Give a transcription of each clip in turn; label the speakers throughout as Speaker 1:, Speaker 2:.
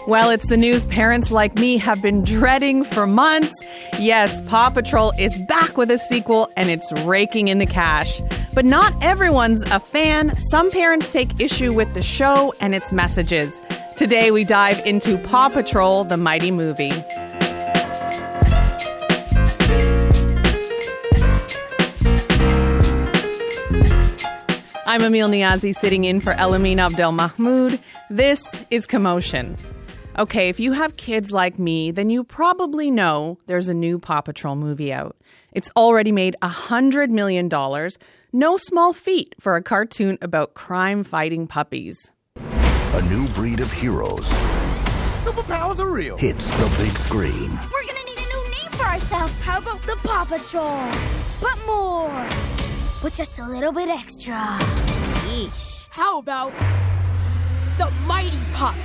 Speaker 1: Well, it's the news parents like me have been dreading for months. Yes, Paw Patrol is back with a sequel, and it's raking in the cash. But not everyone's a fan. Some parents take issue with the show and its messages. Today, we dive into Paw Patrol, the mighty movie. I'm Amil Niazi, sitting in for Elamin Abdelmahmoud. This is Commotion. Okay, if you have kids like me, then you probably know there's a new Paw Patrol movie out. It's already made $100 million. No small feat for a cartoon about crime-fighting puppies.
Speaker 2: A new breed of heroes.
Speaker 3: Superpowers are real.
Speaker 2: Hits the big screen.
Speaker 4: We're gonna need a new name for ourselves. How about the Paw Patrol? But more. With just a little bit extra.
Speaker 5: Yeesh. How about the Mighty Pups?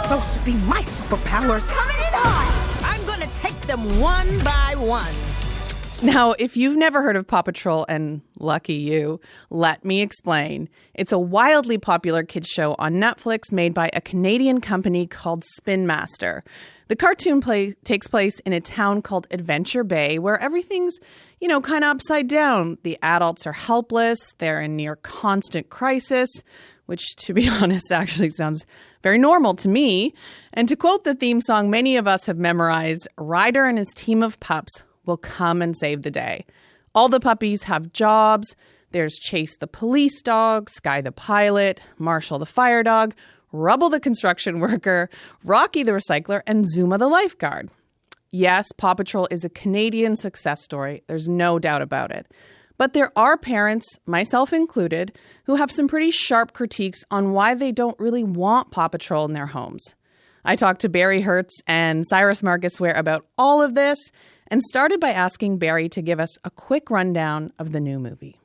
Speaker 3: Those should be my superpowers.
Speaker 4: Coming in hot.
Speaker 3: I'm gonna take them one by one.
Speaker 1: Now, if you've never heard of Paw Patrol, and lucky you, let me explain. It's a wildly popular kids show on Netflix made by a Canadian company called Spin Master. The cartoon takes place in a town called Adventure Bay, where everything's, kind of upside down. The adults are helpless. They're in near constant crisis, which, to be honest, actually sounds very normal to me. And to quote the theme song many of us have memorized, Ryder and his team of pups will come and save the day. All the puppies have jobs. There's Chase the police dog, Sky the pilot, Marshall the fire dog, Rubble the construction worker, Rocky the recycler, and Zuma the lifeguard. Yes, Paw Patrol is a Canadian success story. There's no doubt about it. But there are parents, myself included, who have some pretty sharp critiques on why they don't really want Paw Patrol in their homes. I talked to Barry Hertz and Syrus Ware about all of this, and started by asking Barry to give us a quick rundown of the new movie.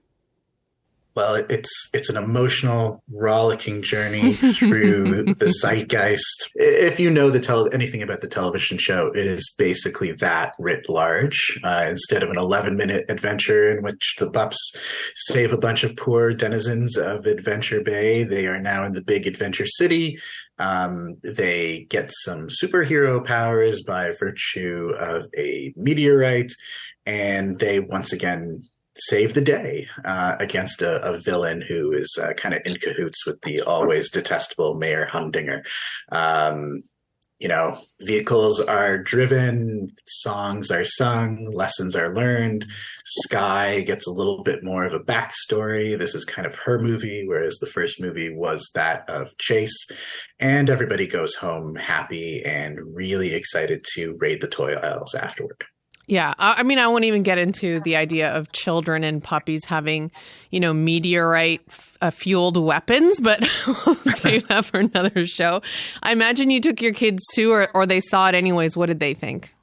Speaker 6: Well, it's an emotional, rollicking journey through the zeitgeist. If you know anything about the television show, it is basically that writ large. Instead of an 11-minute adventure in which the pups save a bunch of poor denizens of Adventure Bay, they are now in the big adventure city. They get some superhero powers by virtue of a meteorite, and they once again save the day against a villain who is kind of in cahoots with the always detestable Mayor Humdinger. Vehicles are driven, songs are sung, lessons are learned. Sky gets a little bit more of a backstory. This is kind of her movie, whereas the first movie was that of Chase. And everybody goes home happy and really excited to raid the toy aisles afterward.
Speaker 1: Yeah, I won't even get into the idea of children and puppies having, meteorite-fueled weapons, but we'll save that for another show. I imagine you took your kids too, or they saw it anyways. What did they think?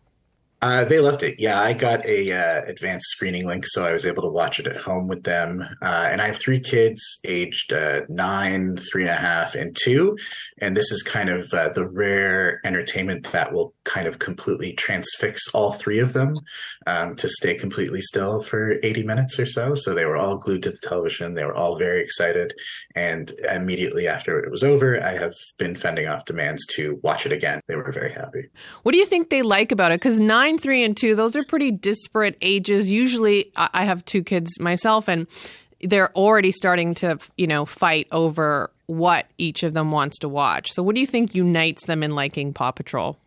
Speaker 6: They loved it. Yeah, I got a advanced screening link, so I was able to watch it at home with them. And I have 3 kids aged 9, 3.5, and 2. And this is kind of the rare entertainment that will kind of completely transfix all 3 of them to stay completely still for 80 minutes or so. So they were all glued to the television. They were all very excited. And immediately after it was over, I have been fending off demands to watch it again. They were very happy.
Speaker 1: What do you think they like about it? Because 9, 3, and 2, those are pretty disparate ages. Usually, I have 2 kids myself, and they're already starting to, fight over what each of them wants to watch. So what do you think unites them in liking Paw Patrol?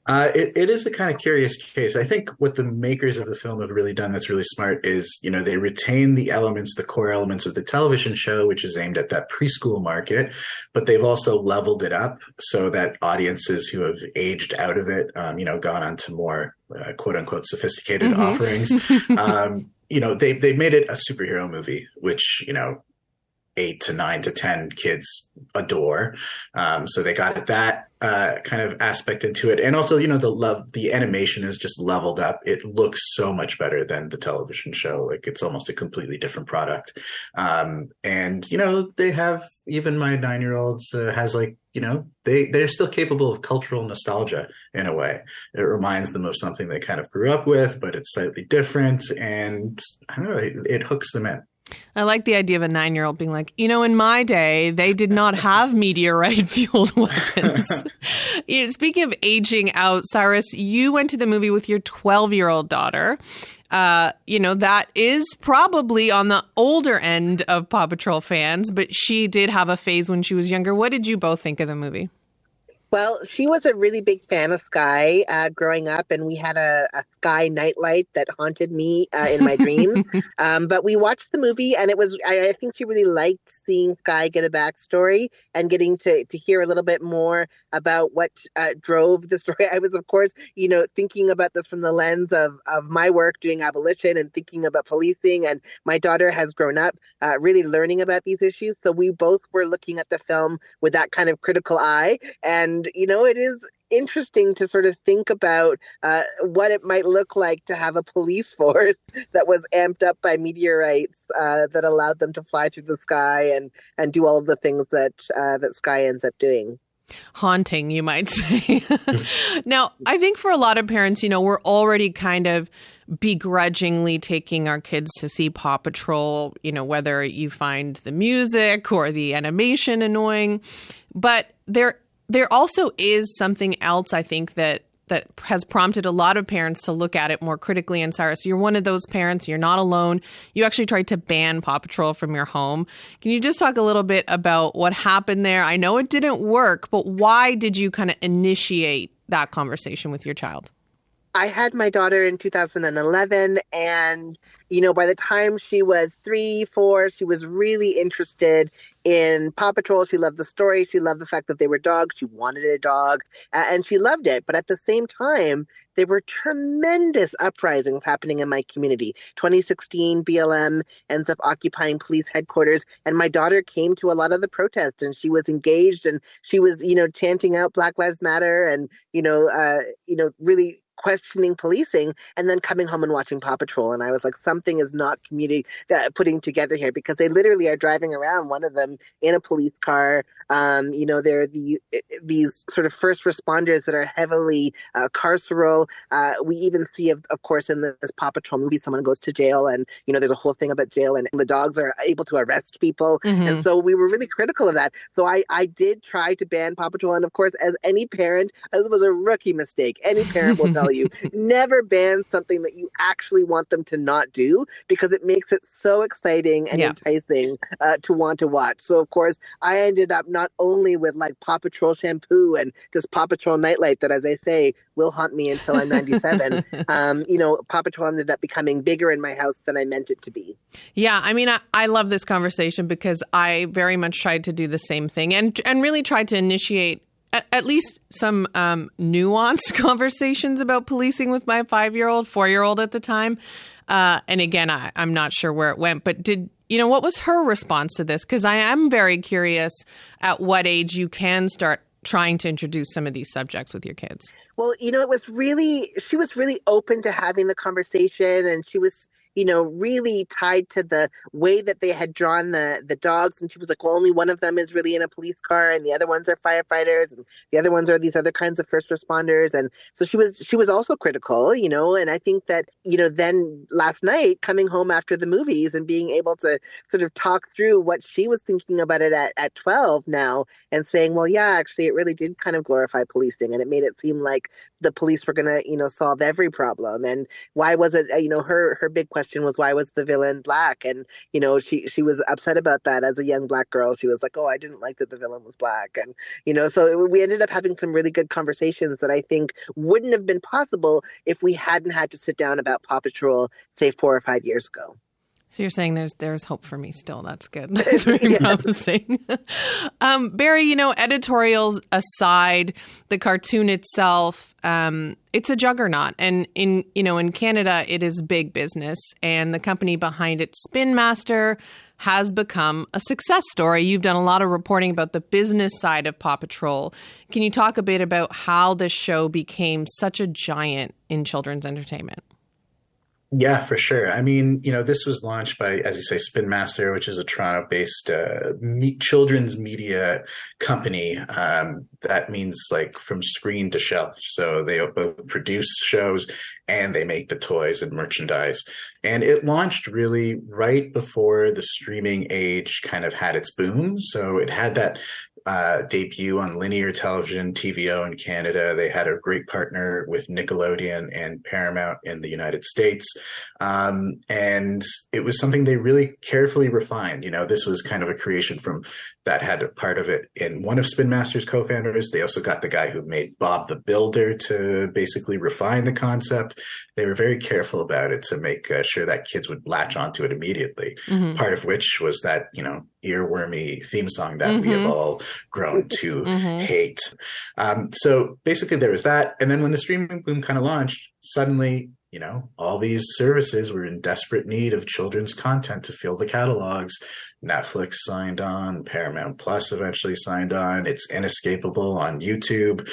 Speaker 6: It is a kind of curious case. I think what the makers of the film have really done that's really smart is, they retain the core elements of the television show, which is aimed at that preschool market, but they've also leveled it up so that audiences who have aged out of it, gone on to more quote unquote sophisticated offerings, they made it a superhero movie, which, 8 to 9 to 10 kids adore. So they got that kind of aspect into it. And also, the animation is just leveled up. It looks so much better than the television show. Like, it's almost a completely different product. And they have, even my 9-year-old has they're still capable of cultural nostalgia in a way. It reminds them of something they kind of grew up with, but it's slightly different. And I don't know, it hooks them in.
Speaker 1: I like the idea of a 9-year-old being like, in my day, they did not have meteorite-fueled weapons. Speaking of aging out, Syrus, you went to the movie with your 12-year-old daughter. That is probably on the older end of Paw Patrol fans, but she did have a phase when she was younger. What did you both think of the movie?
Speaker 7: Well, she was a really big fan of Sky growing up, and we had a Sky nightlight that haunted me in my dreams. But we watched the movie, and I think she really liked seeing Sky get a backstory and getting to hear a little bit more about what drove the story. I was, of course, thinking about this from the lens of my work doing abolition and thinking about policing. And my daughter has grown up really learning about these issues. So we both were looking at the film with that kind of critical eye. And it is interesting to sort of think about what it might look like to have a police force that was amped up by meteorites that allowed them to fly through the sky and do all of the things that Sky ends up doing.
Speaker 1: Haunting, you might say. Now, I think for a lot of parents, we're already kind of begrudgingly taking our kids to see Paw Patrol, whether you find the music or the animation annoying. But there also is something else, I think, that has prompted a lot of parents to look at it more critically. And Syrus, you're one of those parents. You're not alone. You actually tried to ban Paw Patrol from your home. Can you just talk a little bit about what happened there? I know it didn't work, but why did you kind of initiate that conversation with your child?
Speaker 7: I had my daughter in 2011, and, by the time she was 3, 4, she was really interested in Paw Patrol. She loved the story. She loved the fact that they were dogs. She wanted a dog, and she loved it. But at the same time, there were tremendous uprisings happening in my community. 2016, BLM ends up occupying police headquarters, and my daughter came to a lot of the protests, and she was engaged, and she was, chanting out Black Lives Matter, and really questioning policing, and then coming home and watching Paw Patrol. And I was like, something is not community putting together here, because they literally are driving around, one of them in a police car. There are these sort of first responders that are heavily carceral. We even see, of course, in this Paw Patrol movie, someone goes to jail, and, there's a whole thing about jail, and the dogs are able to arrest people. Mm-hmm. And so we were really critical of that. So I did try to ban Paw Patrol. And of course, as any parent, it was a rookie mistake. Any parent will tell you, never ban something that you actually want them to not do, because it makes it so exciting and enticing to want to watch. So, of course, I ended up not only with like Paw Patrol shampoo and this Paw Patrol nightlight that, as I say, will haunt me until I'm 97. Paw Patrol ended up becoming bigger in my house than I meant it to be.
Speaker 1: Yeah, I mean, I love this conversation because I very much tried to do the same thing and really tried to initiate at least some nuanced conversations about policing with my 4-year-old at the time. And again, I'm not sure where it went, but what was her response to this? Because I am very curious at what age you can start trying to introduce some of these subjects with your kids.
Speaker 7: Well, she was really open to having the conversation, and she was, really tied to the way that they had drawn the dogs. And she was like, well, only one of them is really in a police car, and the other ones are firefighters, and the other ones are these other kinds of first responders. And so she was also critical, and I think that, then last night coming home after the movies and being able to sort of talk through what she was thinking about it at 12 now, and saying, well, yeah, actually, it really did kind of glorify policing, and it made it seem like the police were going to, solve every problem. And why was it, her big question was, why was the villain black? And, she was upset about that as a young Black girl. She was like, oh, I didn't like that the villain was black. And, so we ended up having some really good conversations that I think wouldn't have been possible if we hadn't had to sit down about Paw Patrol, say, 4 or 5 years ago.
Speaker 1: So you're saying there's hope for me still. That's good. That's very promising. Barry, editorials aside, the cartoon itself, it's a juggernaut. And in Canada, it is big business. And the company behind it, Spin Master, has become a success story. You've done a lot of reporting about the business side of Paw Patrol. Can you talk a bit about how this show became such a giant in children's entertainment?
Speaker 6: Yeah, for sure. I mean, this was launched by, as you say, Spin Master, which is a Toronto-based children's media company. That means like from screen to shelf. So they both produce shows and they make the toys and merchandise. And it launched really right before the streaming age kind of had its boom. So it had that debut on linear television, TVO in Canada. They had a great partner with Nickelodeon and Paramount in the United States. And it was something they really carefully refined. This was kind of a creation from that had a part of it in one of Spin Master's co-founders. They also got the guy who made Bob the Builder to basically refine the concept. They were very careful about it to make sure that kids would latch onto it immediately. Mm-hmm. Part of which was that, earwormy theme song that we have all grown to hate. So basically there was that. And then when the streaming boom kind of launched, suddenly, all these services were in desperate need of children's content to fill the catalogs. Netflix signed on, Paramount Plus eventually signed on. It's inescapable on YouTube.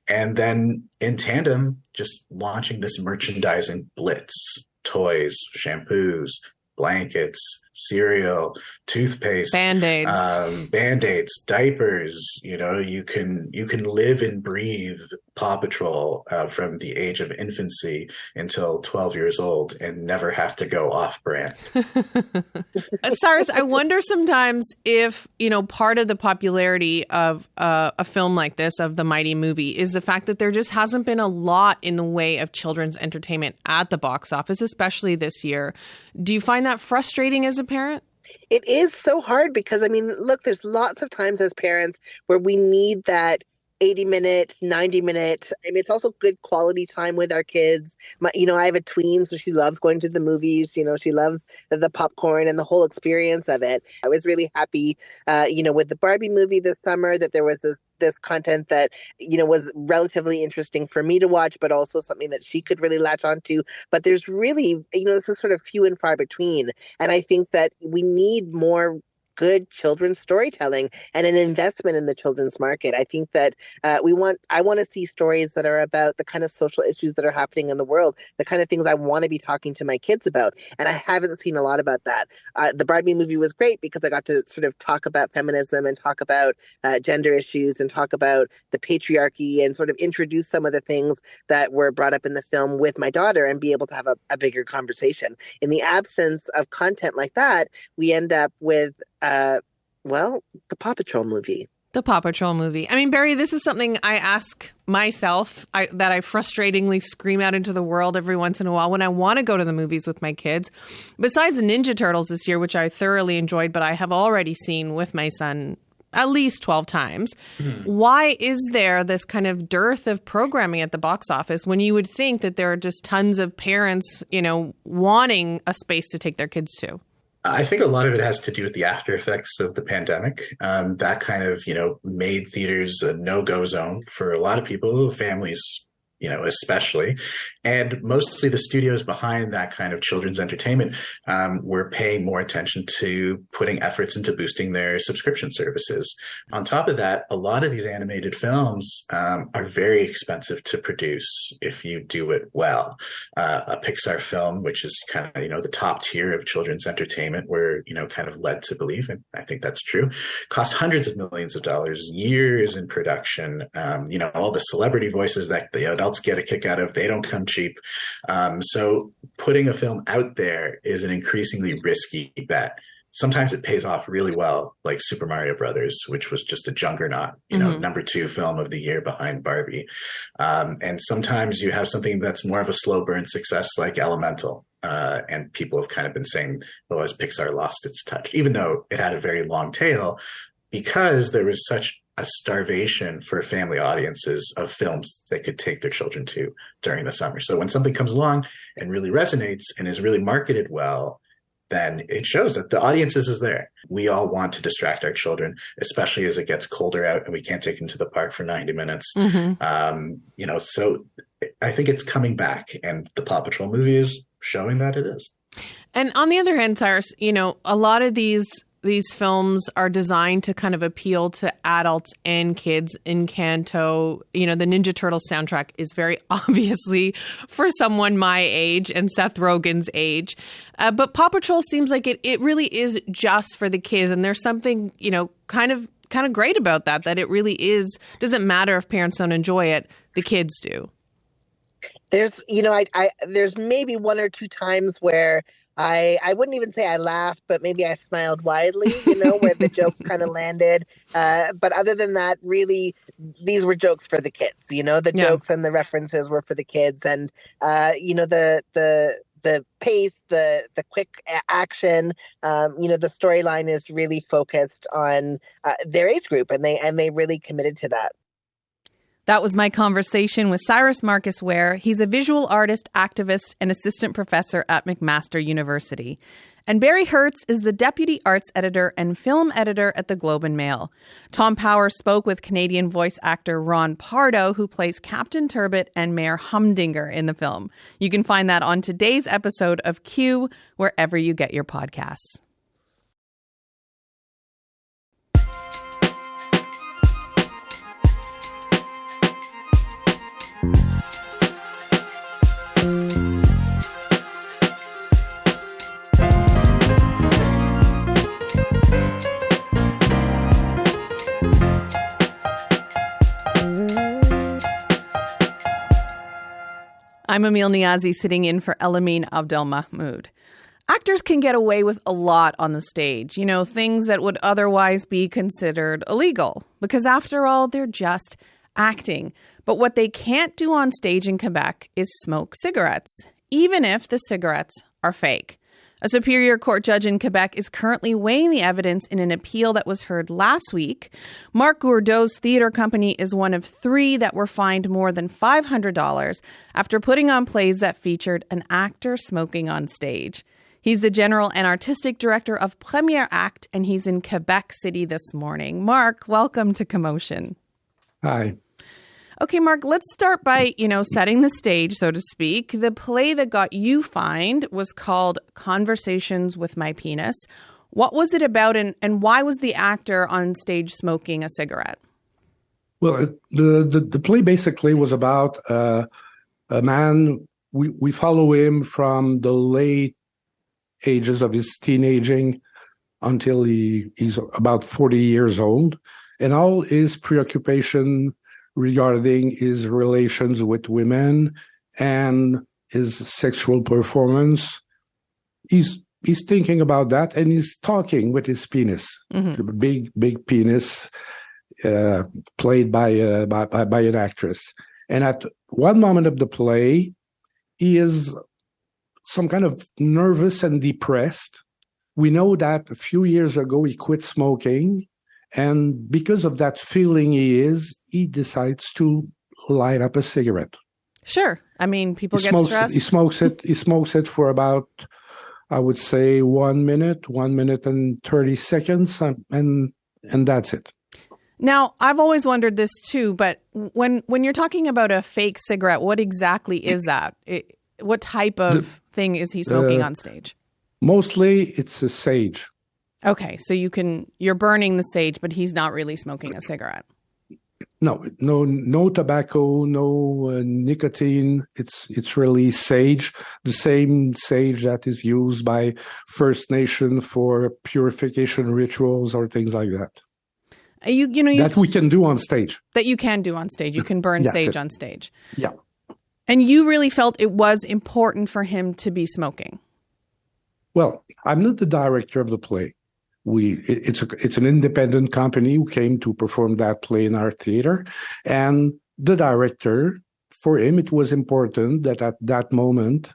Speaker 6: And then in tandem, just launching this merchandising blitz, toys, shampoos, blankets, cereal, toothpaste, Band-Aids, diapers. You can live and breathe Paw Patrol from the age of infancy until 12 years old and never have to go off brand.
Speaker 1: Cyrus, I wonder sometimes if, part of the popularity of a film like this, of the Mighty movie, is the fact that there just hasn't been a lot in the way of children's entertainment at the box office, especially this year. Do you find that frustrating as a parent?
Speaker 7: It is so hard because, look, there's lots of times as parents where we need that 80-minute, 90-minute. It's also good quality time with our kids. I have a tween, so she loves going to the movies. She loves the popcorn and the whole experience of it. I was really happy, with the Barbie movie this summer that there was this content that, was relatively interesting for me to watch, but also something that she could really latch onto. But there's really, this is sort of few and far between. And I think that we need more good children's storytelling and an investment in the children's market. I think that I want to see stories that are about the kind of social issues that are happening in the world, the kind of things I want to be talking to my kids about. And I haven't seen a lot about that. The Barbie movie was great because I got to sort of talk about feminism and talk about gender issues and talk about the patriarchy and sort of introduce some of the things that were brought up in the film with my daughter and be able to have a bigger conversation. In the absence of content like that, we end up with the Paw Patrol movie.
Speaker 1: The Paw Patrol movie. Barry, this is something I ask myself that I frustratingly scream out into the world every once in a while when I want to go to the movies with my kids. Besides Ninja Turtles this year, which I thoroughly enjoyed, but I have already seen with my son at least 12 times. Why is there this kind of dearth of programming at the box office when you would think that there are just tons of parents, wanting a space to take their kids to?
Speaker 6: I think a lot of it has to do with the after effects of the pandemic. That kind of, made theaters a no-go zone for a lot of people, families, especially. And mostly the studios behind that kind of children's entertainment were paying more attention to putting efforts into boosting their subscription services. On top of that, a lot of these animated films are very expensive to produce if you do it well. A Pixar film, which is kind of, the top tier of children's entertainment, we're, kind of led to believe, and I think that's true, cost hundreds of millions of dollars, years in production. All the celebrity voices that the adults get a kick out of, they don't come cheap. So putting a film out there is an increasingly risky bet. Sometimes it pays off really well, like Super Mario Brothers, which was just a juggernaut, number 2 film of the year behind Barbie. And sometimes you have something that's more of a slow burn success like Elemental. And people have kind of been saying, well, as Pixar lost its touch, even though it had a very long tail, because there was such a starvation for family audiences of films they could take their children to during the summer. So when something comes along and really resonates and is really marketed well, then it shows that the audiences is there. We all want to distract our children, especially as it gets colder out and we can't take them to the park for 90 minutes. So I think it's coming back, and the Paw Patrol movie is showing that it is.
Speaker 1: And on the other hand, Cyrus, a lot of these these films are designed to kind of appeal to adults and kids. Encanto, the Ninja Turtles soundtrack is very obviously for someone my age and Seth Rogen's age. But Paw Patrol seems like it really is just for the kids. And there's something, kind of great about that it really is, doesn't matter if parents don't enjoy it, the kids do.
Speaker 7: There's, there's maybe one or two times where I wouldn't even say I laughed, but maybe I smiled widely, where the jokes kind of landed. But other than that, really, these were jokes for the kids. The jokes and the references were for the kids. And, the pace, the quick action, the storyline is really focused on their age group, and they really committed to that.
Speaker 1: That was my conversation with Syrus Marcus Ware. He's a visual artist, activist, and assistant professor at McMaster University. And Barry Hertz is the deputy arts editor and film editor at the Globe and Mail. Tom Power spoke with Canadian voice actor Ron Pardo, who plays Captain Turbot and Mayor Humdinger in the film. You can find that on today's episode of Q, wherever you get your podcasts. I'm Amil Niazi, sitting in for Elamin Abdelmahmoud. Actors can get away with a lot on the stage, things that would otherwise be considered illegal, because after all, they're just acting. But what they can't do on stage in Quebec is smoke cigarettes, even if the cigarettes are fake. A Superior Court judge in Quebec is currently weighing the evidence in an appeal that was heard last week. Marc Gourdeau's theater company is one of 3 that were fined more than $500 after putting on plays that featured an actor smoking on stage. He's the general and artistic director of Premier Act, and he's in Quebec City this morning. Marc, welcome to Commotion.
Speaker 8: Hi.
Speaker 1: Okay, Marc, let's start by, setting the stage, so to speak. The play that got you fined was called Conversations with My Penis. What was it about, and why was the actor on stage smoking a cigarette?
Speaker 8: Well, the play basically was about a man. We follow him from the late ages of his teenaging until he's about 40 years old, and all his preoccupation regarding his relations with women and his sexual performance. He's thinking about that, and he's talking with his penis, the big penis, played by an actress. And at one moment of the play, he is some kind of nervous and depressed. We know that a few years ago he quit smoking, and because of that feeling he decides to light up a cigarette.
Speaker 1: Sure. I mean, people get stressed.
Speaker 8: He smokes it for about, I would say, 1 minute and 30 seconds, and that's it.
Speaker 1: Now, I've always wondered this too, but when you're talking about a fake cigarette, what exactly is that? What type of thing is he smoking on stage?
Speaker 8: Mostly it's a sage.
Speaker 1: Okay, so you're burning the sage, but he's not really smoking a cigarette. No tobacco, no nicotine. It's really sage, the same sage that is used by First Nation for purification rituals or things like that. That we can do on stage. That you can do on stage. You can burn sage on stage.
Speaker 8: Yeah.
Speaker 1: And you really felt it was important for him to be smoking.
Speaker 8: Well, I'm not the director of the play. It's an independent company who came to perform that play in our theater, and the director, for him, it was important that at that moment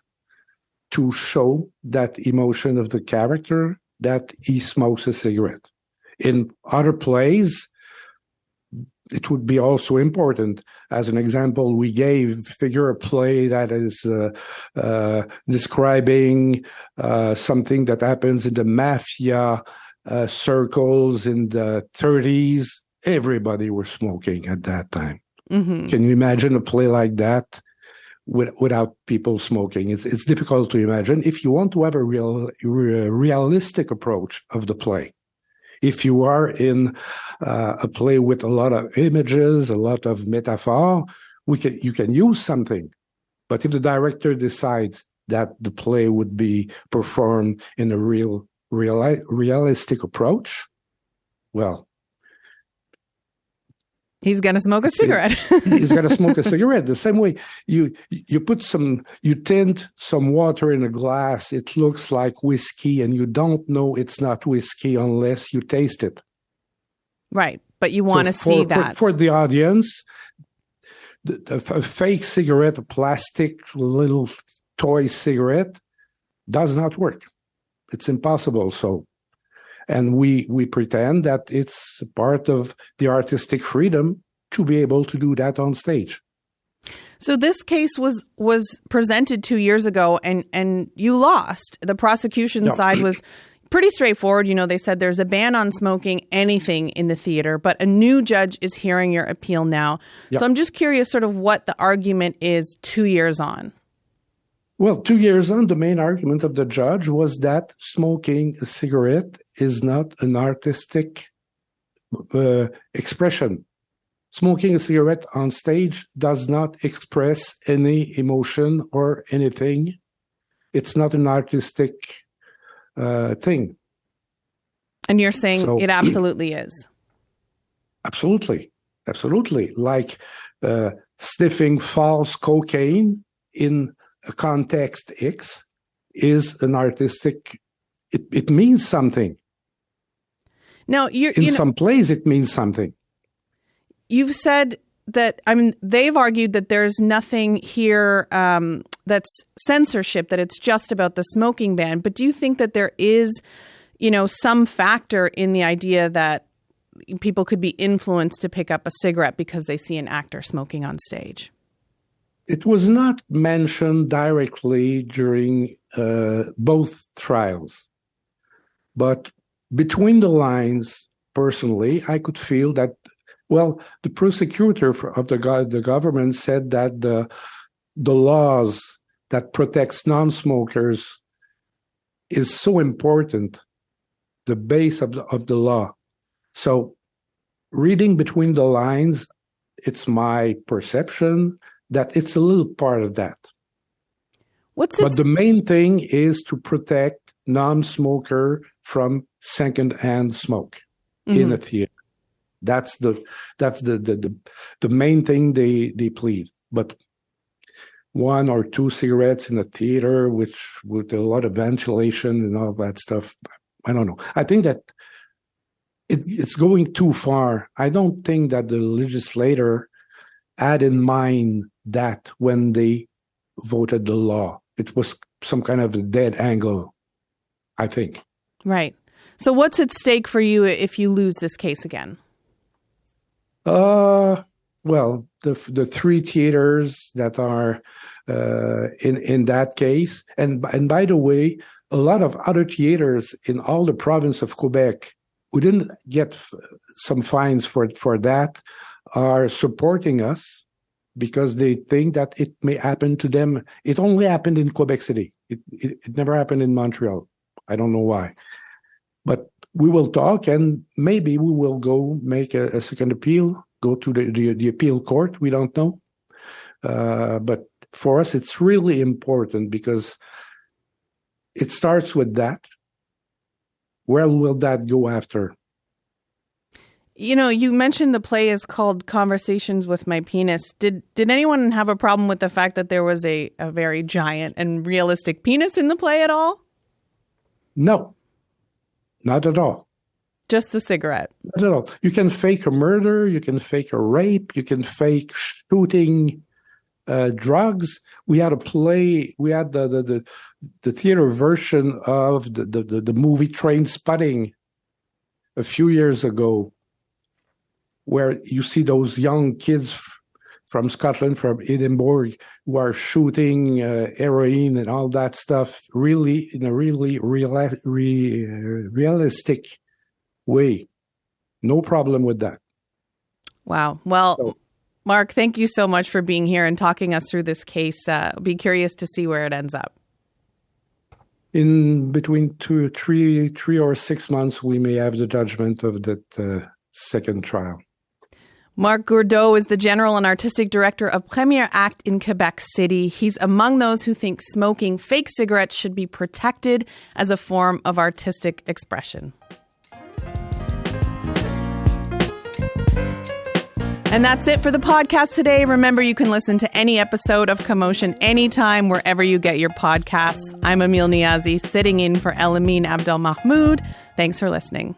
Speaker 8: to show that emotion of the character that he smokes a cigarette. In other plays, it would be also important. As an example, we figure a play that is describing something that happens in the mafia circles in the 30s. Everybody was smoking at that time. Mm-hmm. Can you imagine a play like that without people smoking? It's difficult to imagine. If you want to have a realistic approach of the play, If you are in a play with a lot of images, a lot of metaphor, you can use something. But if the director decides that the play would be performed in a realistic approach, well,
Speaker 1: he's going to smoke a cigarette.
Speaker 8: He's going to smoke a cigarette. The same way you tint some water in a glass, it looks like whiskey, and you don't know it's not whiskey unless you taste it.
Speaker 1: Right. But you want to see that.
Speaker 8: For the audience, a fake cigarette, a plastic little toy cigarette, does not work. It's impossible. So, and we pretend that it's part of the artistic freedom to be able to do that on stage.
Speaker 1: So this case was presented 2 years ago, and you lost. The prosecution side was pretty straightforward. You know, they said there's a ban on smoking anything in the theater, but a new judge is hearing your appeal now. Yep. So I'm just curious sort of what the argument is 2 years on.
Speaker 8: Well, 2 years on, the main argument of the judge was that smoking a cigarette is not an artistic expression. Smoking a cigarette on stage does not express any emotion or anything. It's not an artistic thing.
Speaker 1: And you're saying it absolutely is?
Speaker 8: Absolutely. Absolutely. Like sniffing false cocaine in a context X is an artistic, it means something.
Speaker 1: Now,
Speaker 8: in some plays, it means something.
Speaker 1: You've said that, I mean, they've argued that there's nothing here that's censorship, that it's just about the smoking ban. But do you think that there is, some factor in the idea that people could be influenced to pick up a cigarette because they see an actor smoking on stage?
Speaker 8: It was not mentioned directly during both trials. But between the lines, personally, I could feel that, the prosecutor of the government said that the laws that protects non-smokers is so important, the base of the law. So reading between the lines, it's my perception that it's a little part of that. But the main thing is to protect non-smoker from second-hand smoke in a theater. That's the main thing they plead. But 1 or 2 cigarettes in a theater, with a lot of ventilation and all that stuff, I don't know. I think that it's going too far. I don't think that the legislator had in mind that when they voted the law. It was some kind of a dead angle, I think.
Speaker 1: Right. So what's at stake for you if you lose this case again?
Speaker 8: The 3 theaters that are in that case, and by the way, a lot of other theaters in all the province of Quebec who didn't get some fines for that are supporting us because they think that it may happen to them. It only happened in Quebec City. It never happened in Montreal. I don't know why. But we will talk, and maybe we will go make a second appeal, go to the appeal court. We don't know. But for us, it's really important because it starts with that. Where will that go after?
Speaker 1: You mentioned the play is called Conversations with My Penis. Did anyone have a problem with the fact that there was a very giant and realistic penis in the play at all?
Speaker 8: No, not at all.
Speaker 1: Just the cigarette?
Speaker 8: Not at all. You can fake a murder, you can fake a rape, you can fake shooting drugs. We had a play, we had the theater version of the movie Train Spotting a few years ago, where you see those young kids from Scotland, from Edinburgh, who are shooting heroin and all that stuff, really in a really realistic way. No problem with that.
Speaker 1: Wow. Well, Marc, thank you so much for being here and talking us through this case. I'll be curious to see where it ends up.
Speaker 8: in between 3 or 6 months, we may have the judgment of that second trial.
Speaker 1: Marc Gourdeau is the general and artistic director of Premier Act in Quebec City. He's among those who think smoking fake cigarettes should be protected as a form of artistic expression. And that's it for the podcast today. Remember, you can listen to any episode of Commotion anytime, wherever you get your podcasts. I'm Amil Niazi, sitting in for Elamin Abdelmahmoud. Thanks for listening.